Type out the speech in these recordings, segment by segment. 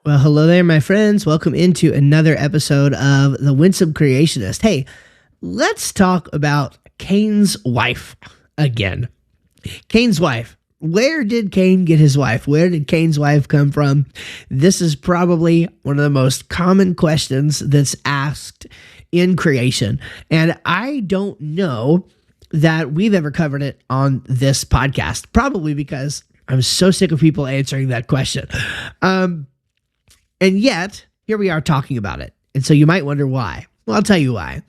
Well, hello there, my friends. Welcome into another episode of the Winsome Creationist. Hey, let's talk about Cain's wife again. Cain's wife. Where did Cain get his wife? Where did Cain's wife come from? This is probably one of the most common questions that's asked in creation. And I don't know that we've ever covered it on this podcast, probably because I'm so sick of people answering that question. And yet, here we are talking about it. And so you might wonder why. Well, I'll tell you why.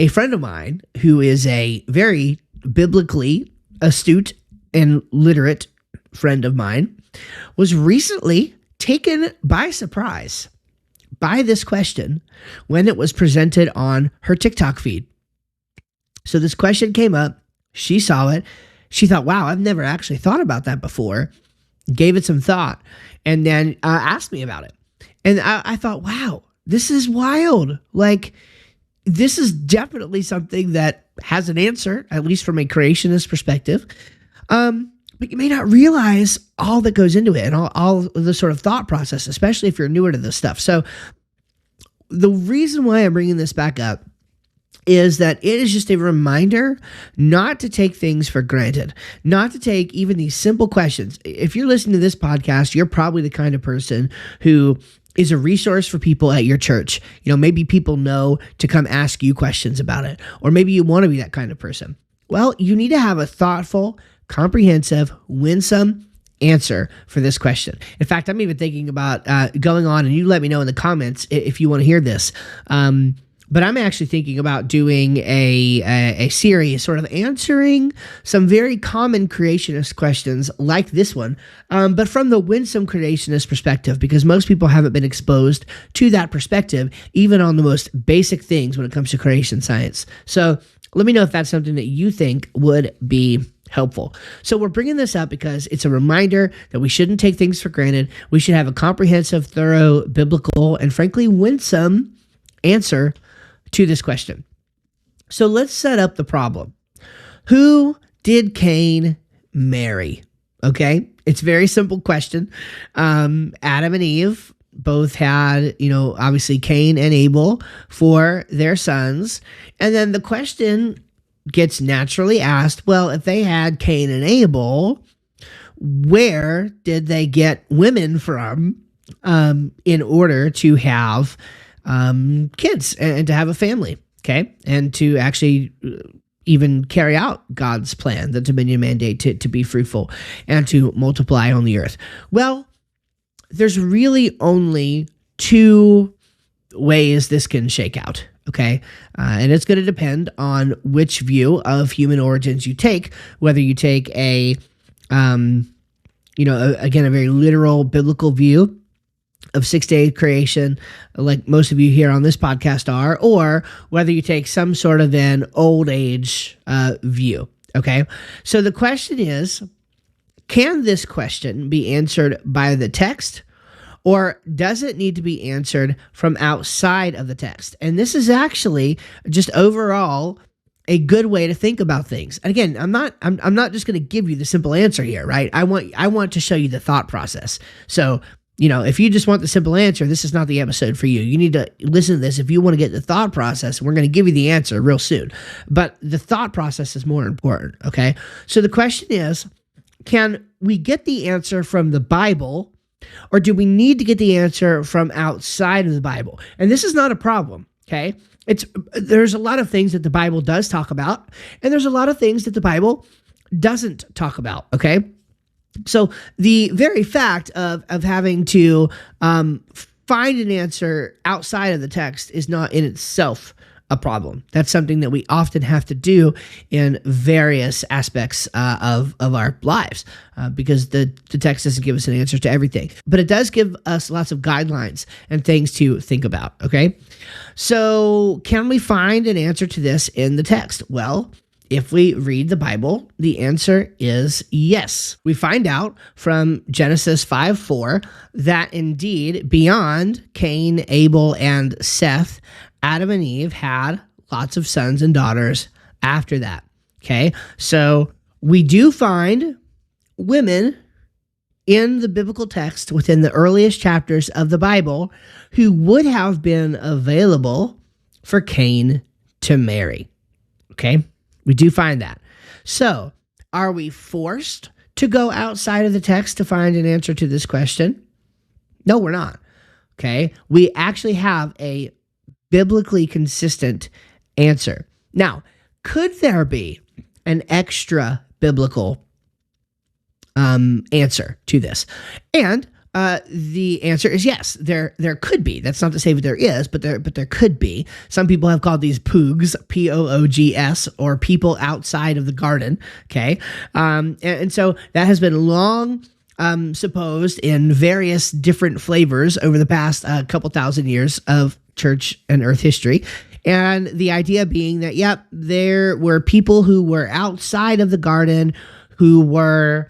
A friend of mine who is a very biblically astute and literate friend of mine was recently taken by surprise by this question when it was presented on her TikTok feed. So this question came up. She saw it. She thought, wow, I've never actually thought about that before. Gave it some thought and then asked me about it. And I thought, wow, this is wild. Like, this is definitely something that has an answer, at least from a creationist perspective. But you may not realize all that goes into it and all the sort of thought process, especially if you're newer to this stuff. So the reason why I'm bringing this back up is that it is just a reminder not to take things for granted, not to take even these simple questions. If you're listening to this podcast, you're probably the kind of person who is a resource for people at your church. You know, maybe people know to come ask you questions about it, or maybe you want to be that kind of person. Well, you need to have a thoughtful, comprehensive, winsome answer for this question. In fact, I'm even thinking about going on, and you let me know in the comments if you want to hear this. But I'm actually thinking about doing a series sort of answering some very common creationist questions like this one, but from the winsome creationist perspective, because most people haven't been exposed to that perspective, even on the most basic things when it comes to creation science. So let me know if that's something that you think would be helpful. So we're bringing this up because it's a reminder that we shouldn't take things for granted. We should have a comprehensive, thorough, biblical, and frankly, winsome answer to this question. So let's set up the problem. Who did Cain marry? Okay, it's a very simple question. Adam and Eve both had, obviously Cain and Abel for their sons. And then the question gets naturally asked, well, if they had Cain and Abel, where did they get women from in order to have kids and to have a family, okay? And to actually even carry out God's plan, the dominion mandate to be fruitful and to multiply on the earth. Well, there's really only two ways this can shake out, okay? And it's going to depend on which view of human origins you take, whether you take again, a very literal biblical view of 6-day creation, like most of you here on this podcast are, or whether you take some sort of an old age view, okay? So the question is, can this question be answered by the text, or does it need to be answered from outside of the text? And this is actually just overall a good way to think about things. And again, I'm not just going to give you the simple answer here, right? I want to show you the thought process. So, if you just want the simple answer, this is not the episode for you. You need to listen to this if you want to get the thought process. We're going to give you the answer real soon. But the thought process is more important, okay? So the question is, can we get the answer from the Bible, or do we need to get the answer from outside of the Bible? And this is not a problem, okay? There's a lot of things that the Bible does talk about, and there's a lot of things that the Bible doesn't talk about, okay? So the very fact of having to find an answer outside of the text is not in itself a problem. That's something that we often have to do in various aspects of our lives because the text doesn't give us an answer to everything. But it does give us lots of guidelines and things to think about, okay? So can we find an answer to this in the text? Well, if we read the Bible, the answer is yes. We find out from Genesis 5:4 that indeed beyond Cain, Abel, and Seth, Adam and Eve had lots of sons and daughters after that. Okay, so we do find women in the biblical text within the earliest chapters of the Bible who would have been available for Cain to marry. Okay? We do find that. So, are we forced to go outside of the text to find an answer to this question? No, we're not. Okay? We actually have a biblically consistent answer. Now, could there be an extra biblical answer to this? And the answer is yes. There could be. That's not to say that there is, but there could be. Some people have called these poogs, Poogs, or people outside of the garden. Okay, and so that has been long supposed in various different flavors over the past couple thousand years of church and earth history. And the idea being that, yep, there were people who were outside of the garden who were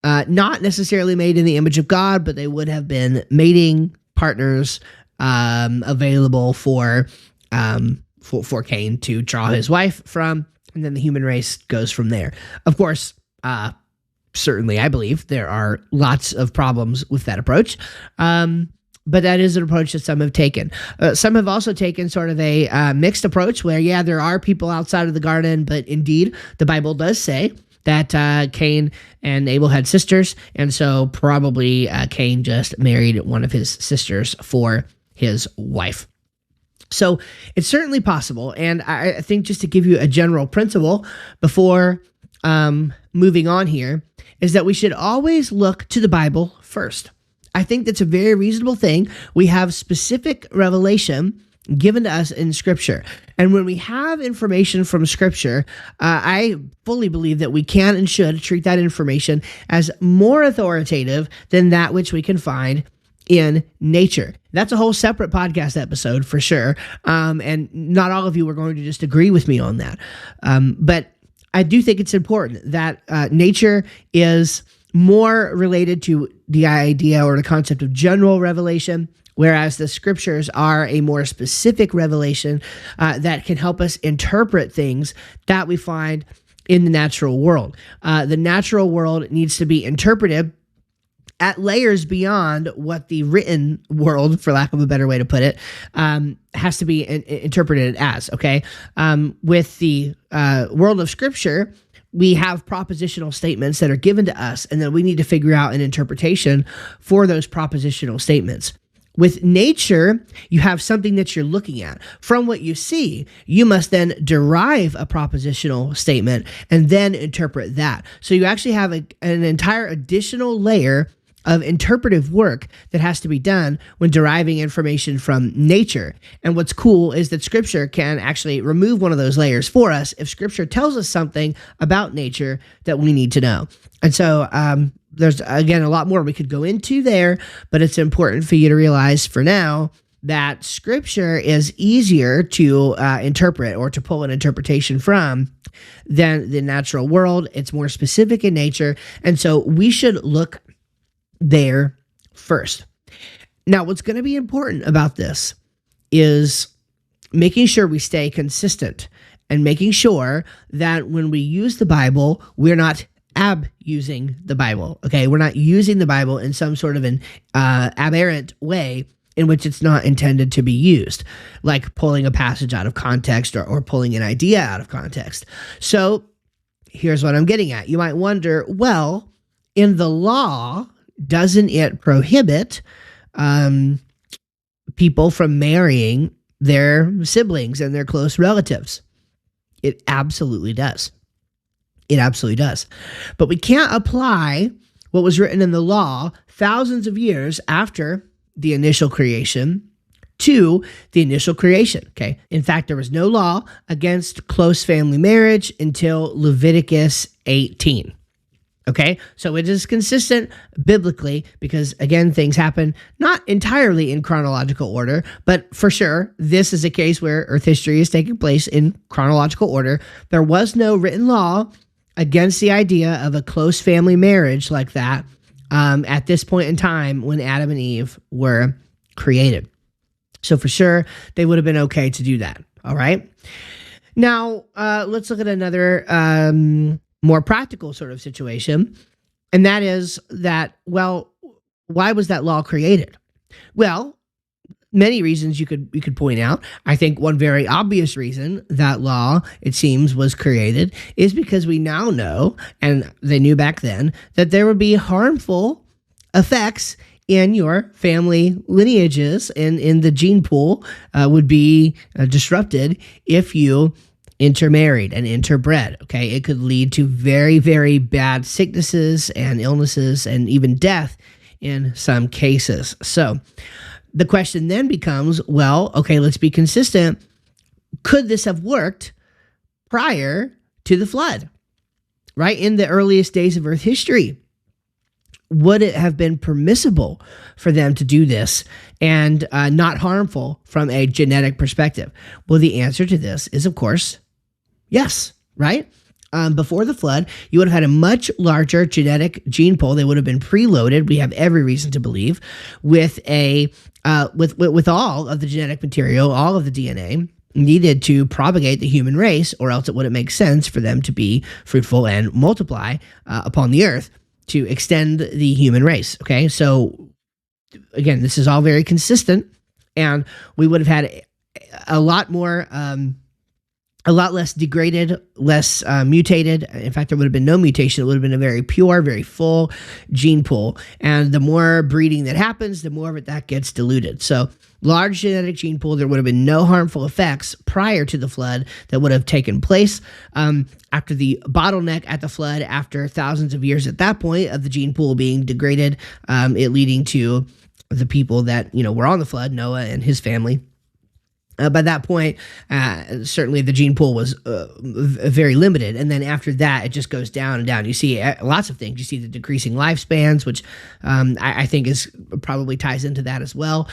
not necessarily made in the image of God, but they would have been mating partners available for Cain to draw his wife from, and then the human race goes from there. Of course, certainly I believe there are lots of problems with that approach, but that is an approach that some have taken. Some have also taken sort of a mixed approach where, yeah, there are people outside of the garden, but indeed the Bible does say that Cain and Abel had sisters, and so probably Cain just married one of his sisters for his wife. So it's certainly possible, and I think just to give you a general principle before moving on here, is that we should always look to the Bible first. I think that's a very reasonable thing. We have specific revelation given to us in Scripture. And when we have information from Scripture, I fully believe that we can and should treat that information as more authoritative than that which we can find in nature. That's a whole separate podcast episode for sure. And not all of you are going to just agree with me on that. But I do think it's important that nature is more related to the idea or the concept of general revelation, whereas the scriptures are a more specific revelation that can help us interpret things that we find in the natural world. The natural world needs to be interpreted at layers beyond what the written world, for lack of a better way to put it, has to be interpreted as, okay? With the world of Scripture, we have propositional statements that are given to us, and then we need to figure out an interpretation for those propositional statements. With nature, you have something that you're looking at. From what you see, you must then derive a propositional statement and then interpret that. So you actually have an entire additional layer of interpretive work that has to be done when deriving information from nature. And what's cool is that Scripture can actually remove one of those layers for us if Scripture tells us something about nature that we need to know. And so there's, again, a lot more we could go into there, but it's important for you to realize for now that Scripture is easier to interpret or to pull an interpretation from than the natural world. It's more specific in nature, and so we should look there first. Now, what's going to be important about this is making sure we stay consistent and making sure that when we use the Bible, we're not abusing the Bible. Okay, we're not using the Bible in some sort of an aberrant way in which it's not intended to be used, like pulling a passage out of context or pulling an idea out of context. So here's what I'm getting at. You might wonder, well, in the law, doesn't it prohibit people from marrying their siblings and their close relatives? It absolutely does. It absolutely does. But we can't apply what was written in the law thousands of years after the initial creation to the initial creation, okay? In fact, there was no law against close family marriage until Leviticus 18. Okay, so it is consistent biblically because, again, things happen not entirely in chronological order, but for sure, this is a case where Earth history is taking place in chronological order. There was no written law against the idea of a close family marriage like that at this point in time when Adam and Eve were created. So for sure, they would have been okay to do that, all right? Now, let's look at another more practical sort of situation. And that is that, well, why was that law created? Well, many reasons you could point out. I think one very obvious reason that law, it seems, was created is because we now know, and they knew back then, that there would be harmful effects in your family lineages, and in the gene pool would be disrupted if you intermarried and interbred. Okay, it could lead to very, very bad sicknesses and illnesses and even death in some cases. So the question then becomes, well, okay, let's be consistent. Could this have worked prior to the flood, right? In the earliest days of Earth history, would it have been permissible for them to do this and not harmful from a genetic perspective? Well, the answer to this is, of course, yes, right? Before the flood, you would have had a much larger genetic gene pool. They would have been preloaded. We have every reason to believe with with all of the genetic material, all of the DNA needed to propagate the human race, or else it wouldn't make sense for them to be fruitful and multiply upon the earth to extend the human race. Okay, so again, this is all very consistent, and we would have had a lot more. A lot less degraded, less mutated. In fact, there would have been no mutation. It would have been a very pure, very full gene pool. And the more breeding that happens, the more of it that gets diluted. So large genetic gene pool, there would have been no harmful effects prior to the flood that would have taken place. After the bottleneck at the flood, after thousands of years at that point of the gene pool being degraded, it leading to the people that were on the flood, Noah and his family. By that point, certainly the gene pool was very limited. And then after that, it just goes down and down. You see lots of things. You see the decreasing lifespans, which I think is probably ties into that as well.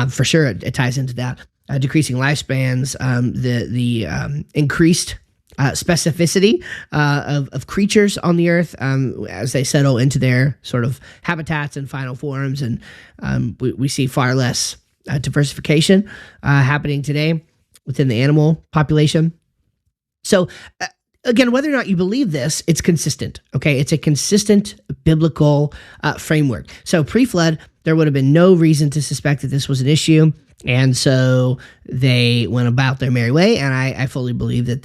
For sure, it ties into that. Decreasing lifespans, the increased specificity of creatures on the earth as they settle into their sort of habitats and final forms. And we see far less diversification happening today within the animal population. So again, whether or not you believe this, it's consistent. Okay, it's a consistent biblical framework. So pre-flood, there would have been no reason to suspect that this was an issue, and so they went about their merry way. And I fully believe that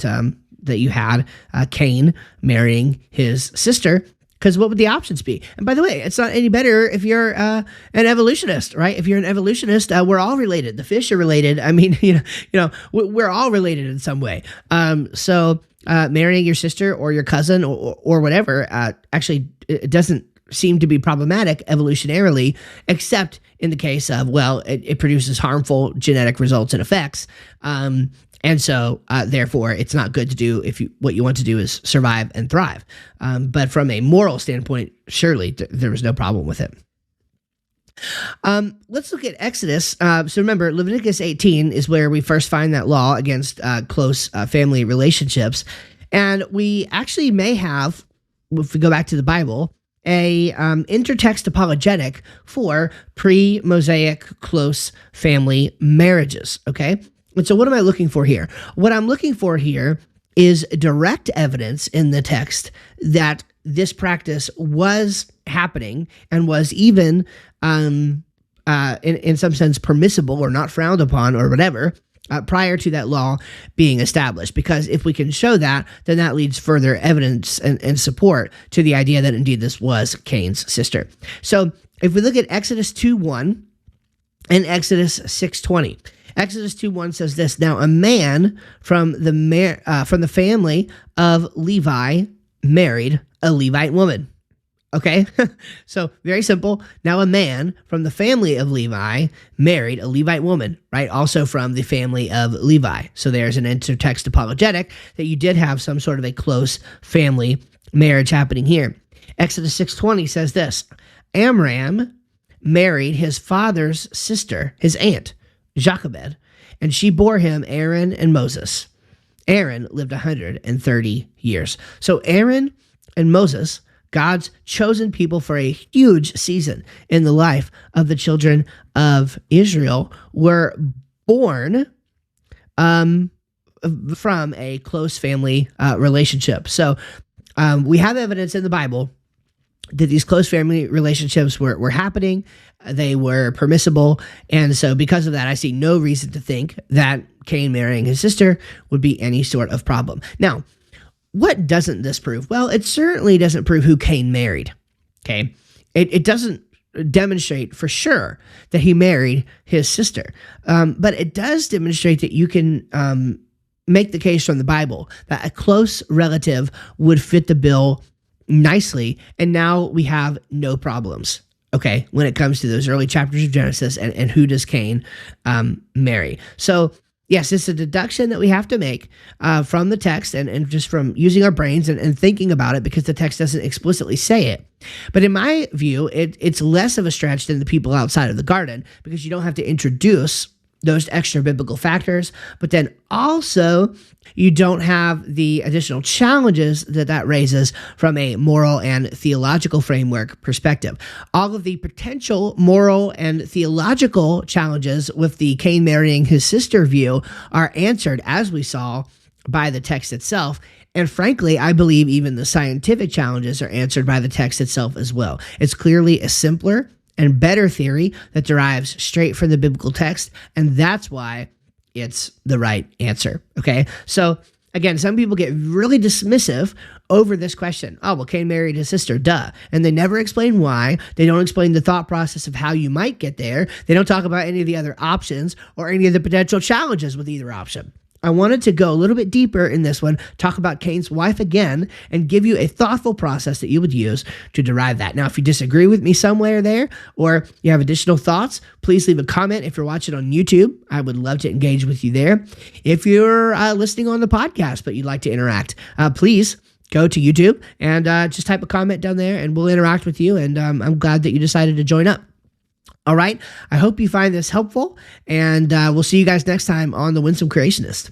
that you had Cain marrying his sister. Because what would the options be? And by the way, it's not any better if you're an evolutionist, right? If you're an evolutionist, we're all related. The fish are related. I mean, we're all related in some way. So marrying your sister or your cousin or whatever, actually, it doesn't seem to be problematic evolutionarily, except in the case of, well, it produces harmful genetic results and effects. And so, therefore, it's not good to do if what you want to do is survive and thrive. But from a moral standpoint, surely there was no problem with it. Let's look at Exodus. So remember, Leviticus 18 is where we first find that law against close family relationships. And we actually may have, if we go back to the Bible, a intertext apologetic for pre-Mosaic close family marriages, okay? And so what am I looking for here? What I'm looking for here is direct evidence in the text that this practice was happening and was even, in some sense, permissible or not frowned upon or whatever, prior to that law being established. Because if we can show that, then that leads further evidence and support to the idea that indeed this was Cain's sister. So if we look at Exodus 2:1 and Exodus 6:20, Exodus 2:1 says this: "Now a man from the family of Levi married a Levite woman." Okay, so very simple. Now a man from the family of Levi married a Levite woman, right? Also from the family of Levi. So there's an intertext apologetic that you did have some sort of a close family marriage happening here. Exodus 6:20 says this: "Amram married his father's sister, his aunt, Jochebed, and she bore him Aaron and Moses. Aaron lived 130 years." So Aaron and Moses, God's chosen people for a huge season in the life of the children of Israel, were born from a close family relationship. So we have evidence in the Bible that these close family relationships were happening. They were permissible. And so because of that, I see no reason to think that Cain marrying his sister would be any sort of problem. Now, what doesn't this prove? Well, it certainly doesn't prove who Cain married. Okay. It doesn't demonstrate for sure that he married his sister. But it does demonstrate that you can make the case from the Bible that a close relative would fit the bill nicely, and now we have no problems, okay, when it comes to those early chapters of Genesis and who does Cain marry. So yes, it's a deduction that we have to make from the text and just from using our brains and thinking about it, because the text doesn't explicitly say it. But in my view, it's less of a stretch than the people outside of the garden, because you don't have to introduce those extra biblical factors, but then also you don't have the additional challenges that raises from a moral and theological framework perspective. All of the potential moral and theological challenges with the Cain marrying his sister view are answered, as we saw, by the text itself. And frankly, I believe even the scientific challenges are answered by the text itself as well. It's clearly a simpler and better theory that derives straight from the biblical text, and that's why it's the right answer, okay? So, again, some people get really dismissive over this question. Oh, well, Cain married his sister, duh. And they never explain why. They don't explain the thought process of how you might get there. They don't talk about any of the other options or any of the potential challenges with either option. I wanted to go a little bit deeper in this one, talk about Cain's wife again, and give you a thoughtful process that you would use to derive that. Now, if you disagree with me somewhere there, or you have additional thoughts, please leave a comment. If you're watching on YouTube, I would love to engage with you there. If you're listening on the podcast, but you'd like to interact, please go to YouTube and just type a comment down there, and we'll interact with you. And I'm glad that you decided to join up. All right. I hope you find this helpful, and we'll see you guys next time on the Winsome Creationist.